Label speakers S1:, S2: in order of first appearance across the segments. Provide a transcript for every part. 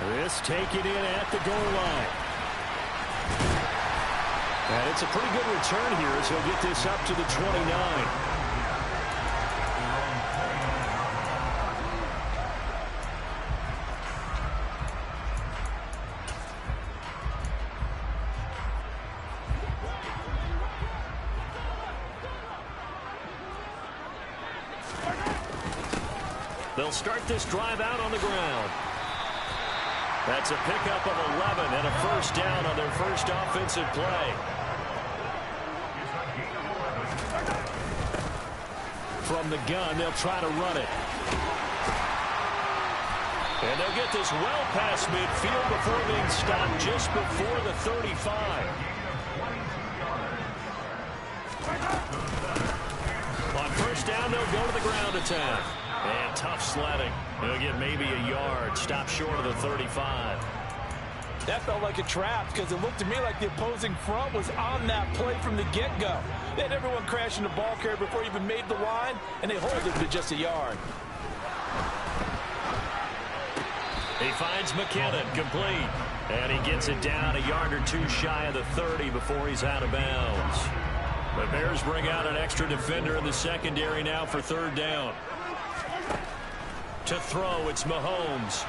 S1: This taken in at the goal line. And it's a pretty good return here as he'll get this up to the 29. They'll start this drive out on the ground. That's a pickup of 11 and a first down on their first offensive play. From the gun, they'll try to run it. And they'll get this well past midfield before being stopped just before the 35. On first down, they'll go to the ground attack. And tough sledding. He'll get maybe a yard. Stop short of the 35.
S2: That felt like a trap because it looked to me like the opposing front was on that play from the get-go. They had everyone crashing the ball carrier before he even made the line, and they hold it to just a yard.
S1: He finds McKinnon complete. And he gets it down a yard or two shy of the 30 before he's out of bounds. The Bears bring out an extra defender in the secondary now for third down. To throw, it's Mahomes.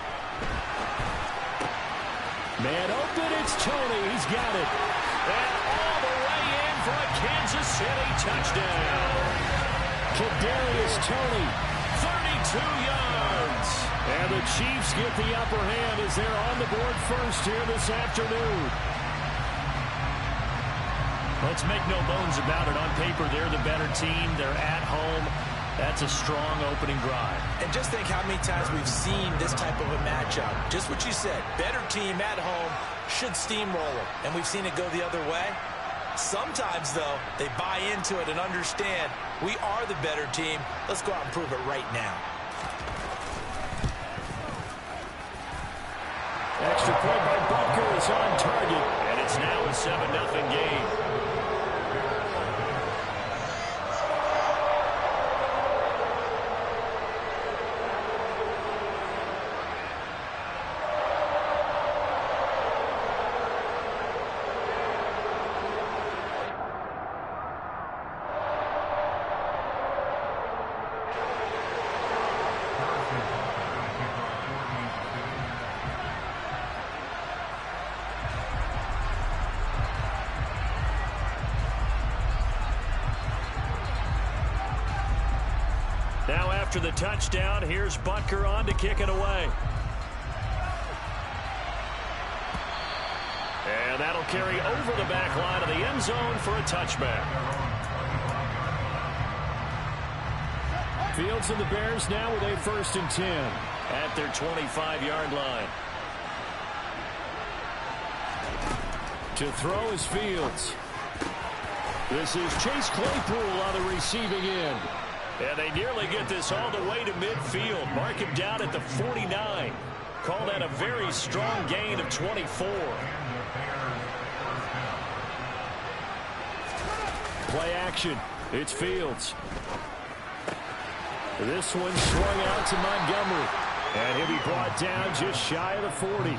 S1: Man open, it's Toney. He's got it. And all the way in for a Kansas City touchdown. Kadarius Toney, 32 yards. And the Chiefs get the upper hand as they're on the board first here this afternoon. Let's make no bones about it. On paper, they're the better team. They're at home. That's a strong opening drive.
S2: And just think how many times we've seen this type of a matchup. Just what you said, better team at home should steamroll them. And we've seen it go the other way. Sometimes, though, they buy into it and understand we are the better team. Let's go out and prove it right now.
S1: Extra point by Butker is on target. And it's now a 7-0 game. Now after the touchdown, here's Butker on to kick it away. And that'll carry over the back line of the end zone for a touchback. Fields and the Bears now with a 1st and 10 at their 25-yard line. To throw is Fields. This is Chase Claypool on the receiving end. And they nearly get this all the way to midfield. Mark him down at the 49. Call that a very strong gain of 24. Play action. It's Fields. This one swung out to Montgomery. And he'll be brought down just shy of the 40.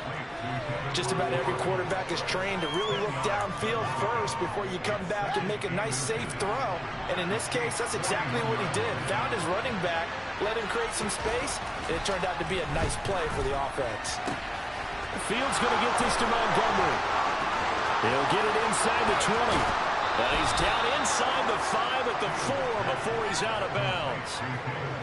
S2: Just about every quarterback is trained to really look downfield first before you come back and make a nice, safe throw. And in this case, that's exactly what he did. Found his running back, let him create some space, and it turned out to be a nice play for the offense.
S1: Fields going to get this to Montgomery. He'll get it inside the 20. And he's down inside the 5 at the 4 before he's out of bounds.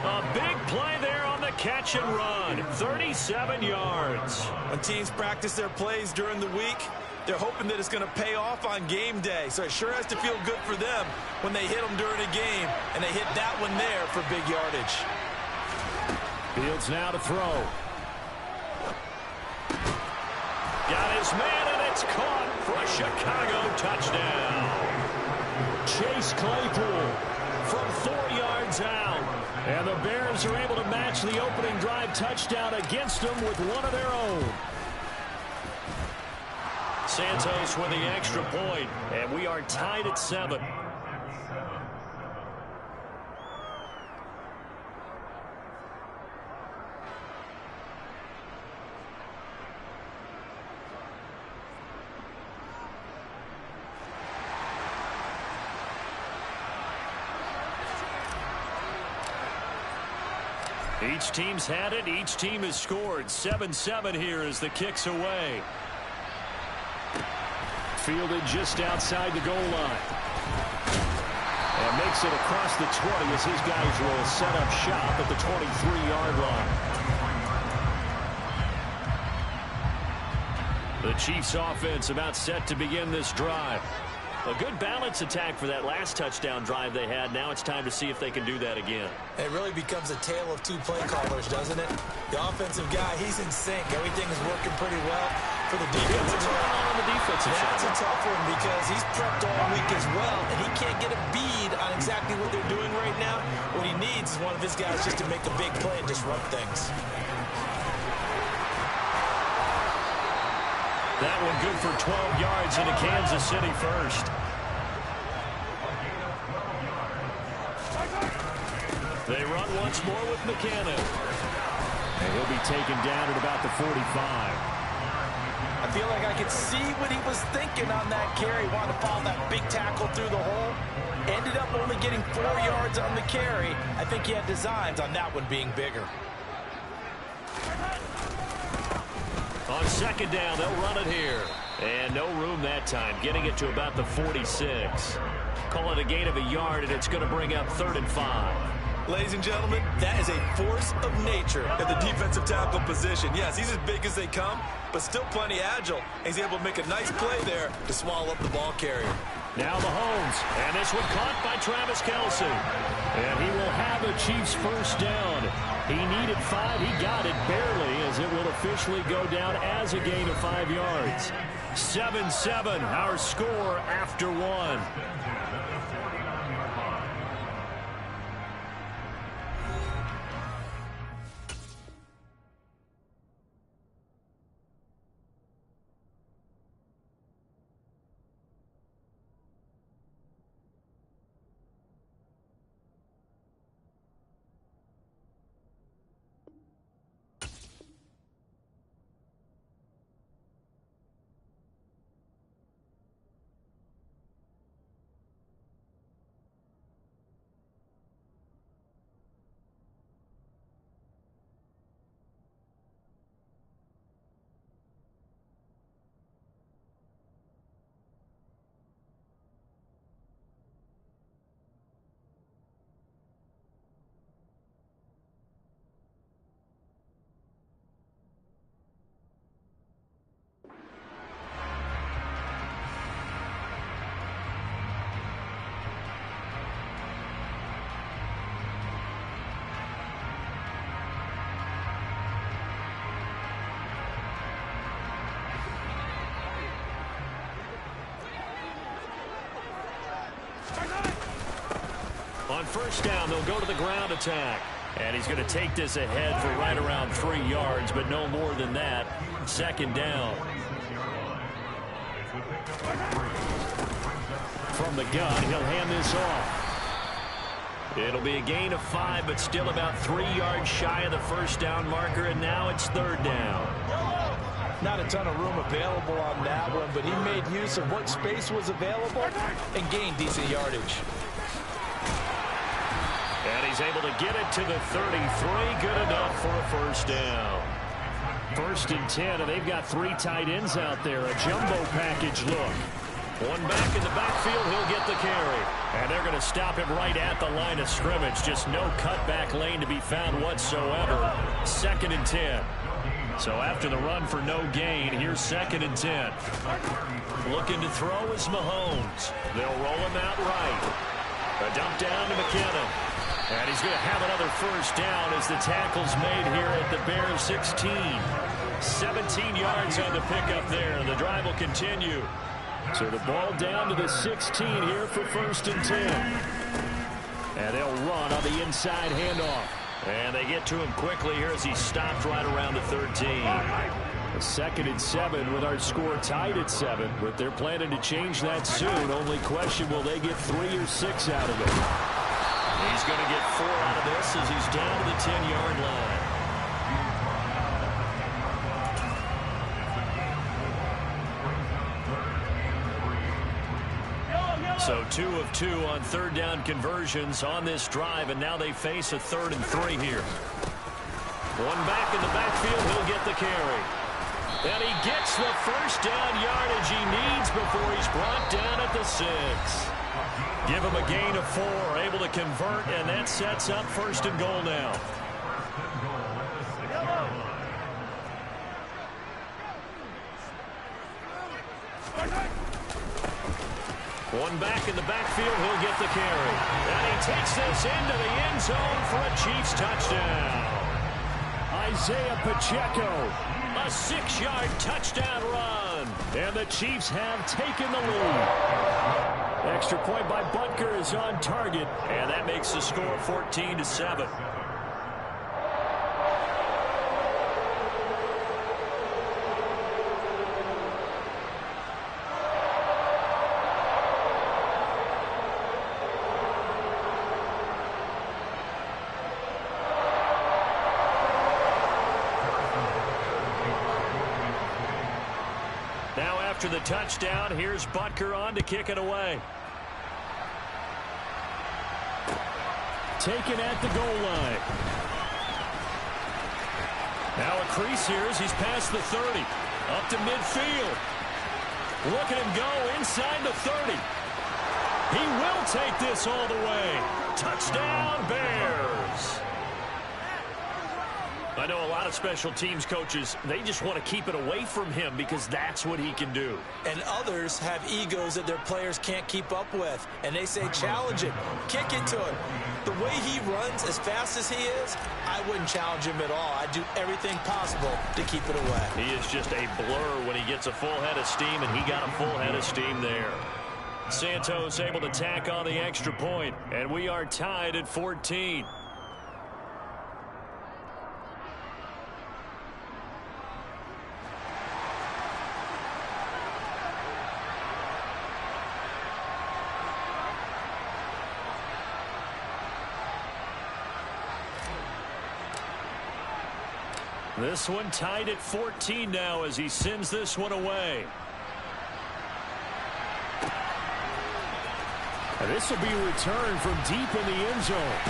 S1: A big play there on the catch and run. 37 yards.
S2: When teams practice their plays during the week, they're hoping that it's going to pay off on game day. So it sure has to feel good for them when they hit them during a game. And they hit that one there for big yardage.
S1: Fields now to throw. Got his man, and it's caught for a Chicago touchdown. Chase Claypool from 4 yards out. And the Bears are able to match the opening drive touchdown against them with one of their own. Santos with the extra point, and we are tied at 7. Each team's had it. Each team has scored. 7-7 here as the kick's away. Fielded just outside the goal line. And makes it across the 20 as his guys will set up shop at the 23-yard line. The Chiefs offense about set to begin this drive. A good balance attack for that last touchdown drive they had. Now it's time to see if they can do that again.
S2: It really becomes a tale of two play callers, doesn't it? The offensive guy, he's in sync. Everything is working pretty well for the defense.
S1: What's going on the defensive side?
S2: That's a tough one because he's prepped all week as well, and he can't get a bead on exactly what they're doing right now. What he needs is one of his guys just to make a big play and disrupt things.
S1: That one good for 12 yards into Kansas City first. They run once more with McKinnon. And he'll be taken down at about the 45.
S2: I feel like I could see what he was thinking on that carry. Wanted to follow that big tackle through the hole. Ended up only getting 4 yards on the carry. I think he had designs on that one being bigger.
S1: On second down, they'll run it here. And no room that time, getting it to about the 46. Call it a gain of a yard, and it's going to bring up 3rd and 5.
S2: Ladies and gentlemen, that is a force of nature at the defensive tackle position. Yes, he's as big as they come, but still plenty agile. He's able to make a nice play there to swallow up the ball carrier.
S1: Now Mahomes, and this one caught by Travis Kelce. And he will have a Chiefs first down. He needed 5. He got it barely as it will officially go down as a gain of 5 yards. 7-7, our score after 1. On first down, they'll go to the ground attack. And he's going to take this ahead for right around 3 yards, but no more than that. Second down. From the gun, he'll hand this off. It'll be a gain of 5, but still about 3 yards shy of the first down marker, and now it's 3rd down.
S2: Not a ton of room available on that one, but he made use of what space was available and gained decent yardage.
S1: And he's able to get it to the 33. Good enough for a first down. 1st and 10, and they've got 3 tight ends out there. A jumbo package look. One back in the backfield, he'll get the carry. And they're going to stop him right at the line of scrimmage. Just no cutback lane to be found whatsoever. 2nd and 10. So after the run for no gain, here's 2nd and 10. Looking to throw is Mahomes. They'll roll him out right. A dump down to McKinnon. And he's going to have another first down as the tackle's made here at the Bears 16. 17 yards on the pickup there. The drive will continue. So the ball down to the 16 here for 1st and 10. And they'll run on the inside handoff. And they get to him quickly here as he stopped right around the 13. A 2nd and 7 with our score tied at 7. But they're planning to change that soon. Only question, will they get 3 or 6 out of it? He's going to get 4 out of this as he's down to the 10-yard line. So 2 of 2 on 3rd down conversions on this drive, and now they face a 3rd and 3 here. One back in the backfield. He'll get the carry. And he gets the first down yardage he needs before he's brought down at the 6. Give him a gain of 4. Able to convert, and that sets up 1st and goal now. One back in the backfield, he'll get the carry. And he takes this into the end zone for a Chiefs touchdown. Isaiah Pacheco, a 6-yard touchdown run. And the Chiefs have taken the lead. Extra point by Butker is on target, and that makes the score 14-7. After the touchdown, here's Butker on to kick it away. Taken at the goal line. Now a crease here as he's past the 30. Up to midfield. Look at him go inside the 30. He will take this all the way. Touchdown, Bears. I know a lot of special teams coaches, they just want to keep it away from him because that's what he can do.
S2: And others have egos that their players can't keep up with. And they say, challenge him, kick it to him. The way he runs as fast as he is, I wouldn't challenge him at all. I'd do everything possible to keep it away.
S1: He is just a blur when he gets a full head of steam, and he got a full head of steam there. Santos able to tack on the extra point, and we are tied at 14. This one tied at 14 now as he sends this one away. And this will be returned from deep in the end zone.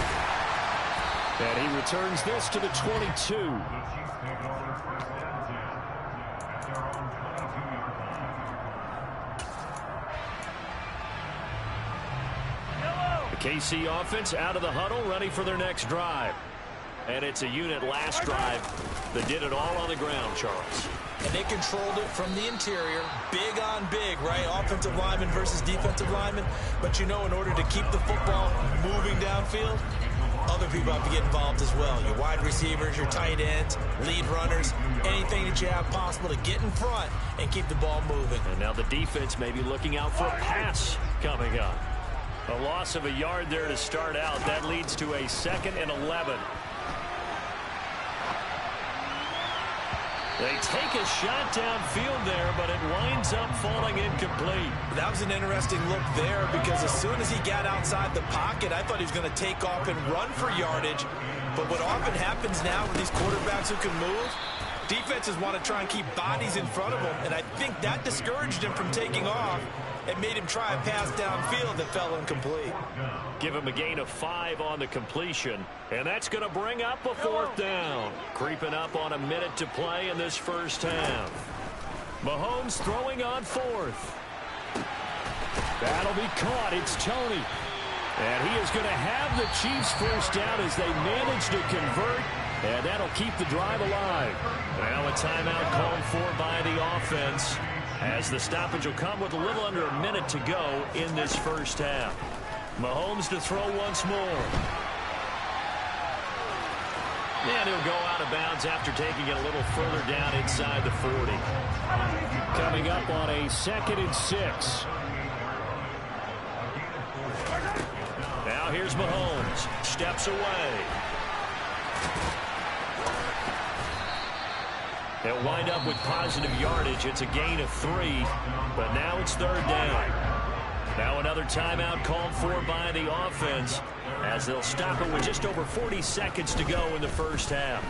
S1: And he returns this to the 22. The KC offense out of the huddle, ready for their next drive. And it's a unit last drive that did it all on the ground, Charles.
S2: And they controlled it from the interior, big on big, right? Offensive lineman versus defensive lineman. But, you know, in order to keep the football moving downfield, other people have to get involved as well. Your wide receivers, your tight ends, lead runners, anything that you have possible to get in front and keep the ball moving.
S1: And now the defense may be looking out for a pass coming up. A loss of a yard there to start out. That leads to a 2nd and 11. They take a shot downfield there, but it winds up falling incomplete.
S2: That was an interesting look there because as soon as he got outside the pocket, I thought he was going to take off and run for yardage. But what often happens now with these quarterbacks who can move, defenses want to try and keep bodies in front of them, and I think that discouraged him from taking off and made him try a pass downfield that fell incomplete.
S1: Give him a gain of 5 on the completion, and that's going to bring up a 4th down. Creeping up on a minute to play in this first half. Mahomes throwing on 4th. That'll be caught. It's Tony. And he is going to have the Chiefs first down as they manage to convert, and that'll keep the drive alive. Now a timeout called for by the offense, as the stoppage will come with a little under a minute to go in this first half. Mahomes to throw once more. And he'll go out of bounds after taking it a little further down inside the 40. Coming up on a 2nd and 6. Now here's Mahomes. Steps away. They'll wind up with positive yardage. It's a gain of 3, but now it's 3rd down. Now another timeout called for by the offense as they'll stop it with just over 40 seconds to go in the first half.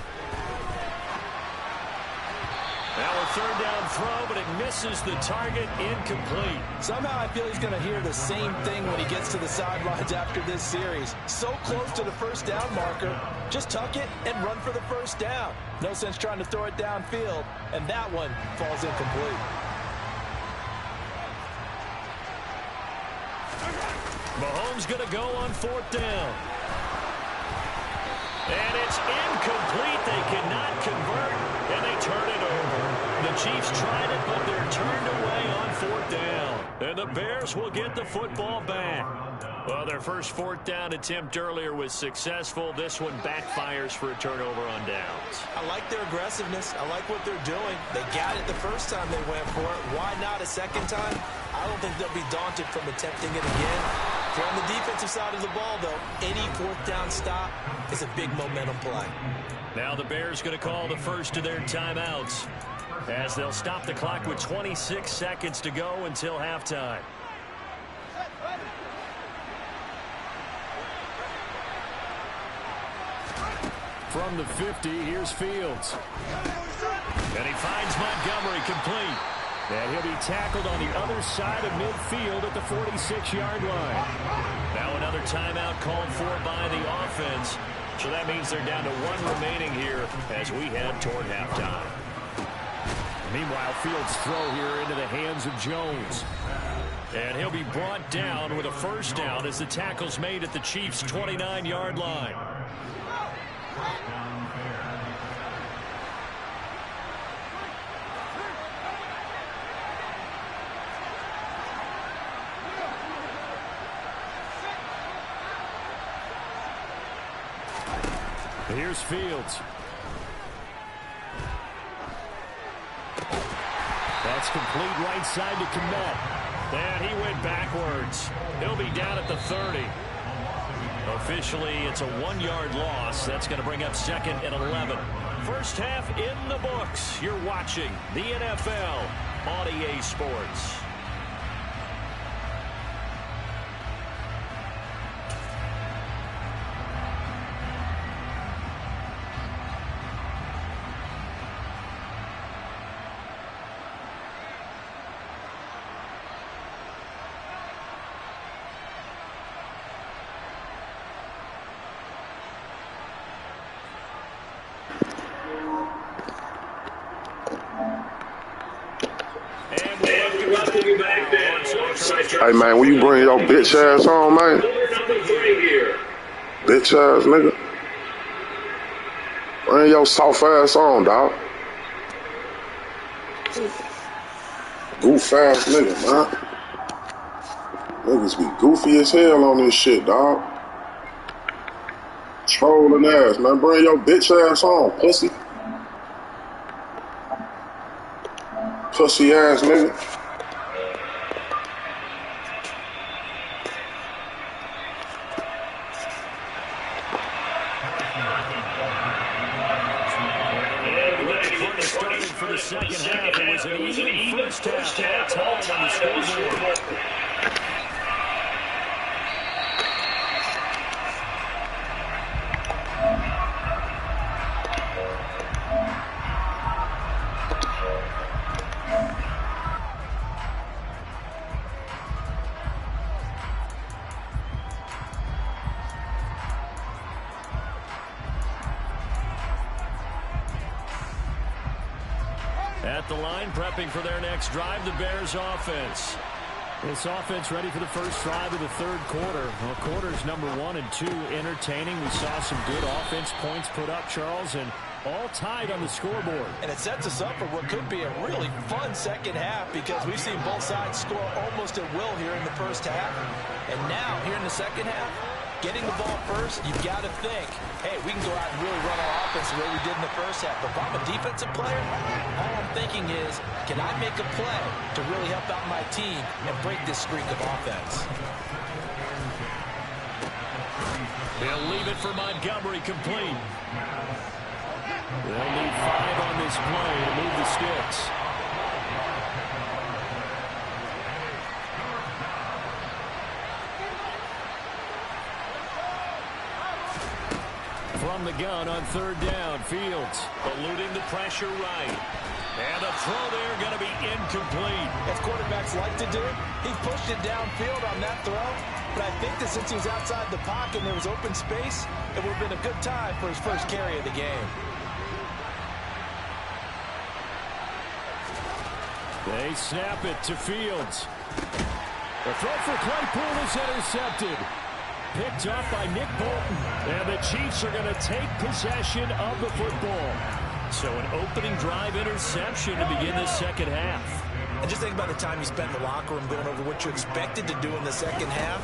S1: Now a 3rd down throw, but it misses the target, incomplete.
S2: Somehow I feel he's going to hear the same thing when he gets to the sidelines after this series. So close to the first down marker, Just tuck it and run for the first down. No sense trying to throw it downfield, and that one falls incomplete.
S1: Mahomes going to go on 4th down. And it's incomplete. They cannot convert, and they turn it over. The Chiefs tried it, but they're turned away on 4th down. And the Bears will get the football back. Well, their first 4th down attempt earlier was successful. This one backfires for a turnover on downs.
S2: I like their aggressiveness. I like what they're doing. They got it the first time they went for it. Why not a second time? I don't think they'll be daunted from attempting it again. On the defensive side of the ball, though, any 4th down stop is a big momentum play.
S1: Now the Bears going to call the first of their timeouts as they'll stop the clock with 26 seconds to go until halftime. From the 50, here's Fields. And he finds Montgomery complete. And he'll be tackled on the other side of midfield at the 46-yard line. Now another timeout called for by the offense. So that means they're down to 1 remaining here as we head toward halftime. Meanwhile, Fields' throw here into the hands of Jones. And he'll be brought down with a first down as the tackle's made at the Chiefs' 29-yard line. Here's Fields. That's complete right side to Kmet. And he went backwards. He'll be down at the 30. Officially, it's a 1-yard loss. That's going to bring up 2nd and 11. First half in the books. You're watching the NFL on EA Sports.
S3: Hey, man, will you bring your bitch ass on, man? Bitch ass nigga. Bring your soft ass on, dog. Goof ass nigga, man. Niggas be goofy as hell on this shit, dog. Trolling ass, man. Bring your bitch ass on, pussy. Pussy ass nigga.
S1: Second half, it was an even first half. All time on the scoreboard. At the line, prepping for their next drive, the Bears offense. This offense ready for the first drive of the third quarter. Well, quarters number 1 and 2 entertaining. We saw some good offense points put up, Charles, and all tied on the scoreboard.
S2: And it sets us up for what could be a really fun second half because we've seen both sides score almost at will here in the first half. And now, here in the second half, getting the ball first, you've got to think, hey, we can go out and really run our offense the way we did in the first half. But if I'm a defensive player, all I'm thinking is, can I make a play to really help out my team and break this streak of offense?
S1: They'll leave it for Montgomery complete. They'll need 5 on this play to move the sticks. From the gun on third down, Fields eluding the pressure right. And the throw there going to be incomplete.
S2: As quarterbacks like to do, he pushed it downfield on that throw. But I think that since he was outside the pocket and there was open space, it would have been a good time for his first carry of the game.
S1: They snap it to Fields. The throw for Claypool is intercepted. Picked off by Nick Bolton. And the Chiefs are going to take possession of the football. So an opening drive interception to begin the second half.
S2: And just think about the time you spent in the locker room going over what you expected to do in the second half.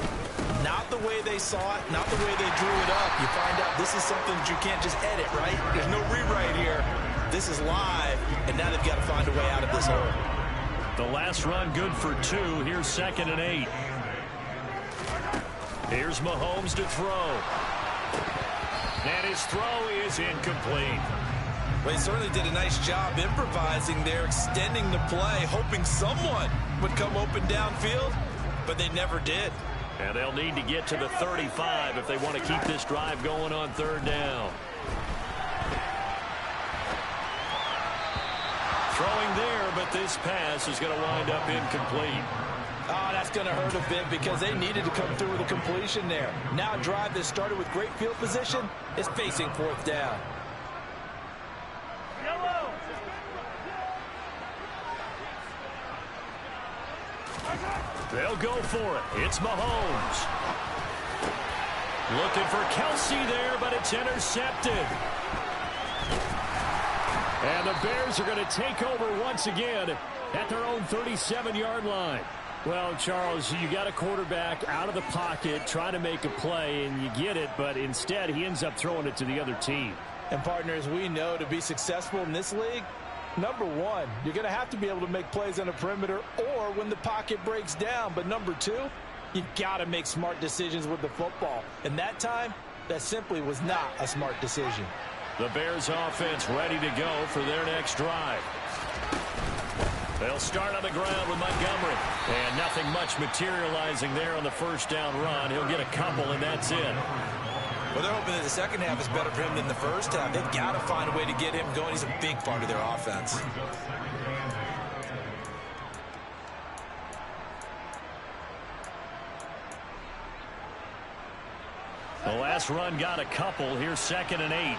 S2: Not the way they saw it, not the way they drew it up. You find out this is something that you can't just edit, right? There's no rewrite here. This is live, and now they've got to find a way out of this hole.
S1: The last run good for 2. Here's 2nd and 8. Here's Mahomes to throw. And his throw is incomplete.
S2: Well, he certainly did a nice job improvising there, extending the play, hoping someone would come open downfield, but they never did.
S1: And they'll need to get to the 35 if they want to keep this drive going on 3rd down. Throwing there, but this pass is going to wind up incomplete.
S2: Oh, that's going to hurt a bit because they needed to come through with a completion there. Now a drive that started with great field position is facing 4th down.
S1: They'll go for it. It's Mahomes. Looking for Kelsey there, but it's intercepted. And the Bears are going to take over once again at their own 37-yard line. Well, Charles, you got a quarterback out of the pocket trying to make a play, and you get it, but instead he ends up throwing it to the other team.
S2: And partners, we know to be successful in this league, number one, you're going to have to be able to make plays on the perimeter or when the pocket breaks down. But number two, you've got to make smart decisions with the football. And that time, that simply was not a smart decision.
S1: The Bears offense ready to go for their next drive. They'll start on the ground with Montgomery. And nothing much materializing there on the 1st down run. He'll get a couple, and that's it.
S2: Well, they're hoping that the second half is better for him than the first half. They've got to find a way to get him going. He's a big part of their offense.
S1: The last run got a couple. Here's 2nd and 8.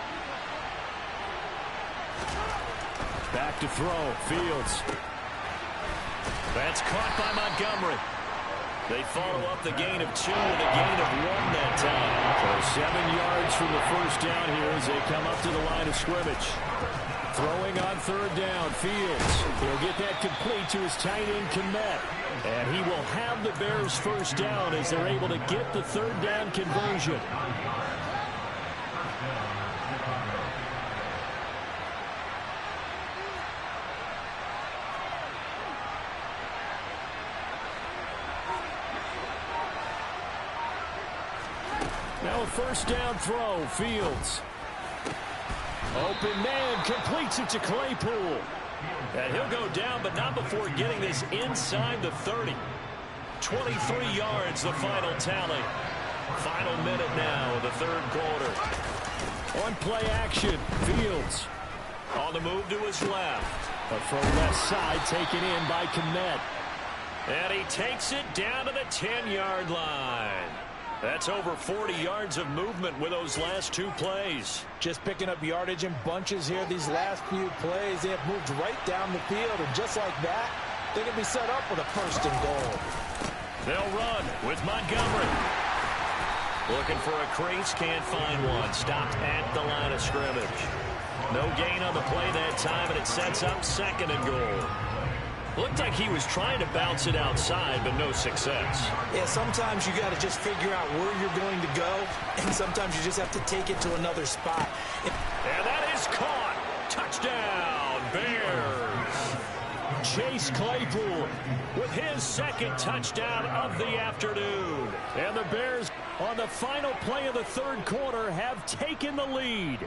S1: Back to throw. Fields. That's caught by Montgomery. They follow up the gain of 2 with a gain of 1 that time. So 7 yards from the 1st down here as they come up to the line of scrimmage. Throwing on 3rd down. Fields. He'll get that complete to his tight end, Kmet. And he will have the Bears 1st down as they're able to get the 3rd down conversion. Now a 1st down throw. Fields. Open man, completes it to Claypool. And he'll go down, but not before getting this inside the 30. 23 yards, the final tally. Final minute now of the 3rd quarter. On play action, Fields. On the move to his left. A throw left side taken in by Kmet. And he takes it down to the 10-yard line. That's over 40 yards of movement with those last 2 plays.
S2: Just picking up yardage in bunches here. These last few plays, they have moved right down the field. And just like that, they're going to be set up with a 1st and goal.
S1: They'll run with Montgomery. Looking for a crease, can't find one. Stopped at the line of scrimmage. No gain on the play that time, and it sets up 2nd and goal. Looked like he was trying to bounce it outside, but no success.
S2: Yeah, sometimes you got to just figure out where you're going to go, and sometimes you just have to take it to another spot.
S1: And that is caught. Touchdown, Bears. Chase Claypool with his 2nd touchdown of the afternoon. And the Bears, on the final play of the 3rd quarter, have taken the lead.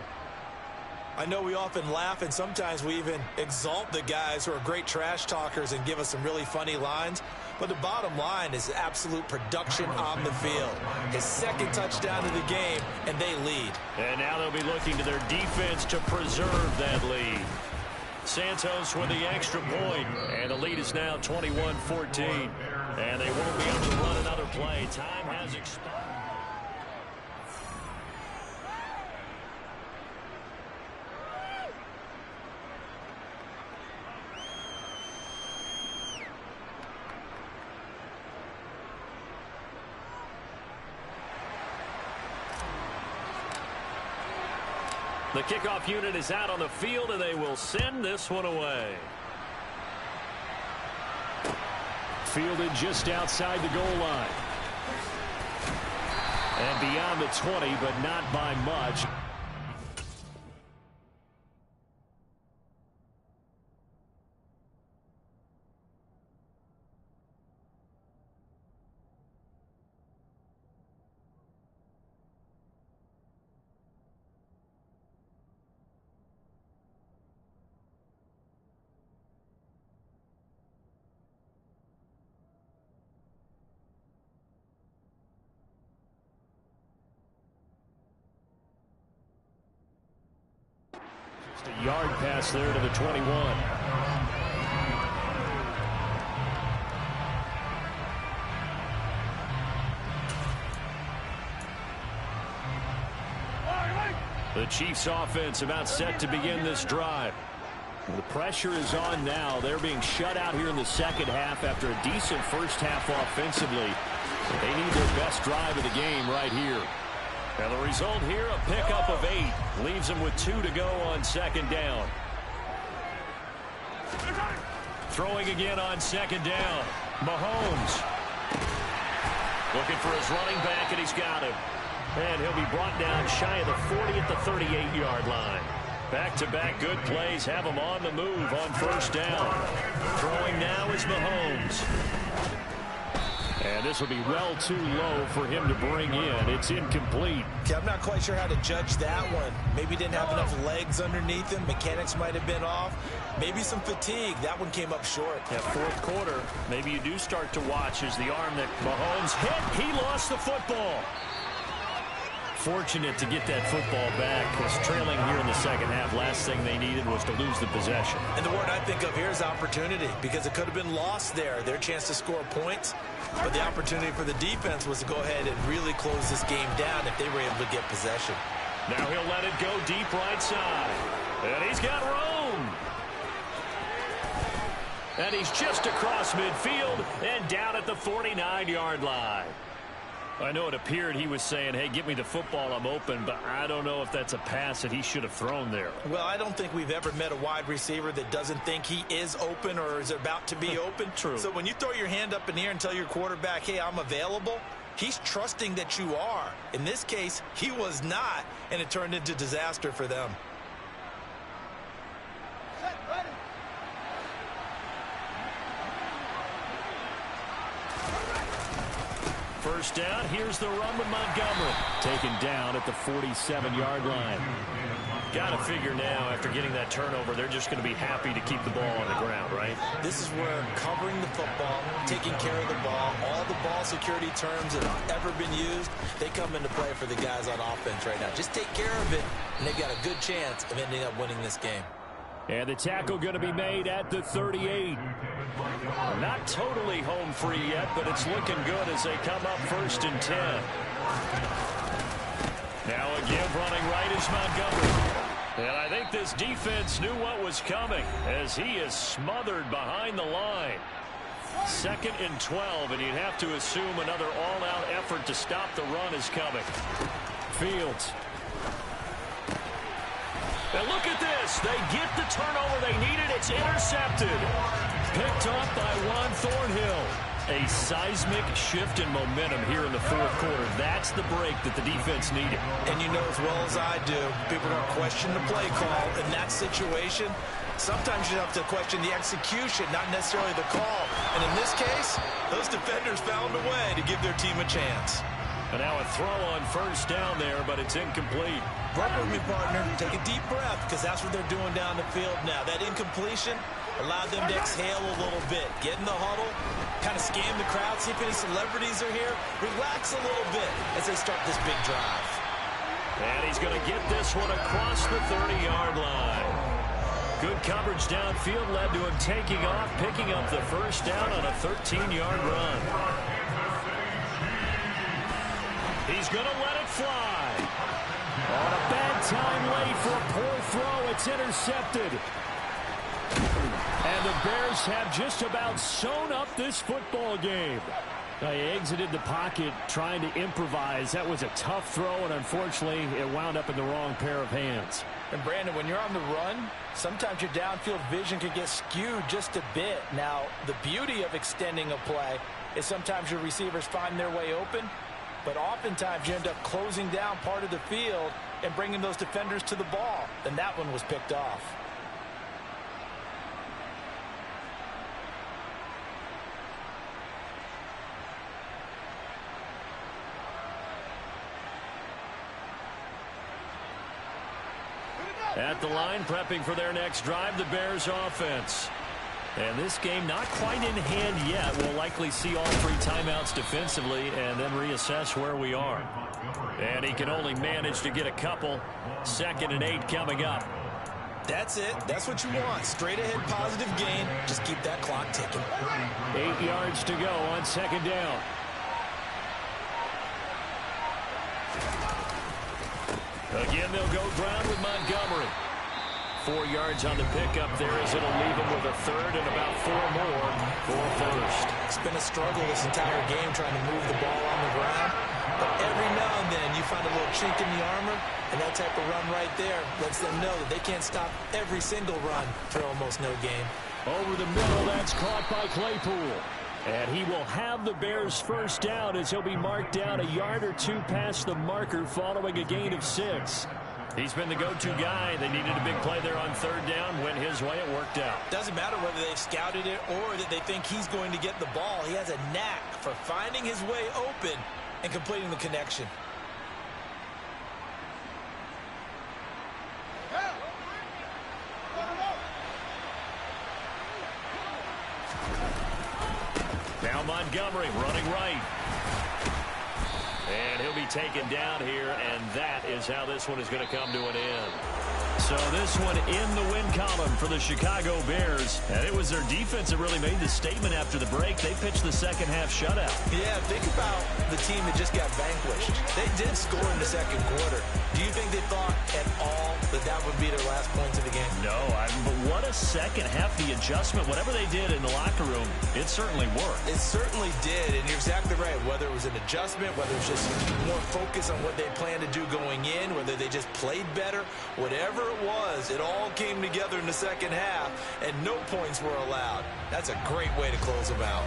S2: I know we often laugh, and sometimes we even exalt the guys who are great trash talkers and give us some really funny lines. But the bottom line is absolute production on the field. His 2nd touchdown of the game, and they lead.
S1: And now they'll be looking to their defense to preserve that lead. Santos with the extra point, and the lead is now 21-14. And they won't be able to run another play. Time has expired. The kickoff unit is out on the field, and they will send this one away. Fielded just outside the goal line. And beyond the 20, but not by much. Just a yard pass there to the 21. The Chiefs offense about set to begin this drive. The pressure is on now. They're being shut out here in the second half after a decent first half offensively. They need their best drive of the game right here. And the result here, a pickup of 8. Leaves them with 2 to go on second down. Throwing again on second down. Mahomes. Looking for his running back, and he's got him. And he'll be brought down shy of the 40 at the 38-yard line. Back-to-back good plays have him on the move on first down. Throwing now is Mahomes. And this will be well too low for him to bring in. It's incomplete.
S2: Okay, I'm not quite sure how to judge that one. Maybe didn't have enough legs underneath him. Mechanics might have been off. Maybe some fatigue. That one came up short.
S1: Yeah, fourth quarter, maybe you do start to watch as the arm that Mahomes hit. He lost the football. Fortunate to get that football back, because trailing here in the second half, last thing they needed was to lose the possession.
S2: And the word I think of here is opportunity, because it could have been lost there. Their chance to score points, but the opportunity for the defense was to go ahead and really close this game down if they were able to get possession.
S1: Now he'll let it go deep right side. And he's got room. And he's just across midfield and down at the 49-yard line. I know it appeared he was saying, hey, give me the football, I'm open, but I don't know if that's a pass that he should have thrown there.
S2: Well, I don't think we've ever met a wide receiver that doesn't think he is open or is about to be open.
S1: True.
S2: So when you throw your hand up in the air and tell your quarterback, hey, I'm available, he's trusting that you are. In this case, he was not, and it turned into disaster for them.
S1: First down, here's the run with Montgomery. Taken down at the 47-yard line. Got to figure now, after getting that turnover, they're just going to be happy to keep the ball on the ground, right?
S2: This is where covering the football, taking care of the ball, all the ball security terms that have ever been used, they come into play for the guys on offense right now. Just take care of it, and they've got a good chance of ending up winning this game.
S1: And the tackle going to be made at the 38. Not totally home free yet, but it's looking good as they come up 1st and 10. Now again running right is Montgomery. And I think this defense knew what was coming as he is smothered behind the line. 2nd and 12, and you'd have to assume another all-out effort to stop the run is coming. Fields. And look at this. They get the turnover they needed. It's intercepted. Picked up by Juan Thornhill. A seismic shift in momentum here in the fourth quarter. That's the break that the defense needed.
S2: And you know as well as I do, people are going to question the play call in that situation. Sometimes you have to question the execution, not necessarily the call. And in this case, those defenders found a way to give their team a chance.
S1: And now a throw on first down there, but it's incomplete.
S2: Work with me, partner. Take a deep breath, because that's what they're doing down the field now. That incompletion allowed them to exhale a little bit. Get in the huddle, kind of scan the crowd, see if any celebrities are here. Relax a little bit as they start this big drive.
S1: And he's going to get this one across the 30-yard line. Good coverage downfield led to him taking off, picking up the first down on a 13-yard run. He's going to let it fly. On a bad time late for a poor throw. It's intercepted. And the Bears have just about sewn up this football game. Now he exited the pocket trying to improvise. That was a tough throw, and unfortunately, it wound up in the wrong pair of hands.
S2: And Brandon, when you're on the run, sometimes your downfield vision can get skewed just a bit. Now, the beauty of extending a play is sometimes your receivers find their way open, but oftentimes you end up closing down part of the field and bringing those defenders to the ball. And that one was picked off.
S1: At the line, prepping for their next drive, the Bears offense. And this game not quite in hand yet. We'll likely see all 3 timeouts defensively and then reassess where we are. And he can only manage to get a couple. 2nd and 8 coming up.
S2: That's it. That's what you want. Straight ahead positive gain. Just keep that clock ticking.
S1: 8 yards to go on 2nd down. Again, they'll go ground with Montgomery. 4 yards on the pickup there as it'll leave him with a 3rd and about 4 more for first.
S2: It's been a struggle this entire game trying to move the ball on the ground. But every now and then you find a little chink in the armor, and that type of run right there lets them know that they can't stop every single run for almost no gain.
S1: Over the middle, that's caught by Claypool. And he will have the Bears first down as he'll be marked down a yard or 2 past the marker following a gain of 6. He's been the go-to guy. They needed a big play there on 3rd down. Went his way. It worked out.
S2: Doesn't matter whether they've scouted it or that they think he's going to get the ball. He has a knack for finding his way open and completing the connection.
S1: Now Montgomery running right. And he'll be taken down here, and that is how this one is going to come to an end. So this one in the win column for the Chicago Bears. And it was their defense that really made the statement after the break. They pitched the second half shutout.
S2: Yeah, think about the team that just got vanquished. They did score in the 2nd quarter. Do you think they thought at all that that would be their last points of the game?
S1: No, but what a second half. The adjustment, whatever they did in the locker room, it certainly worked.
S2: It certainly did, and you're exactly right. Whether it was an adjustment, whether it was just more focus on what they planned to do going in, whether they just played better, whatever it was, it all came together in the second half, and no points were allowed. That's a great way to close them out.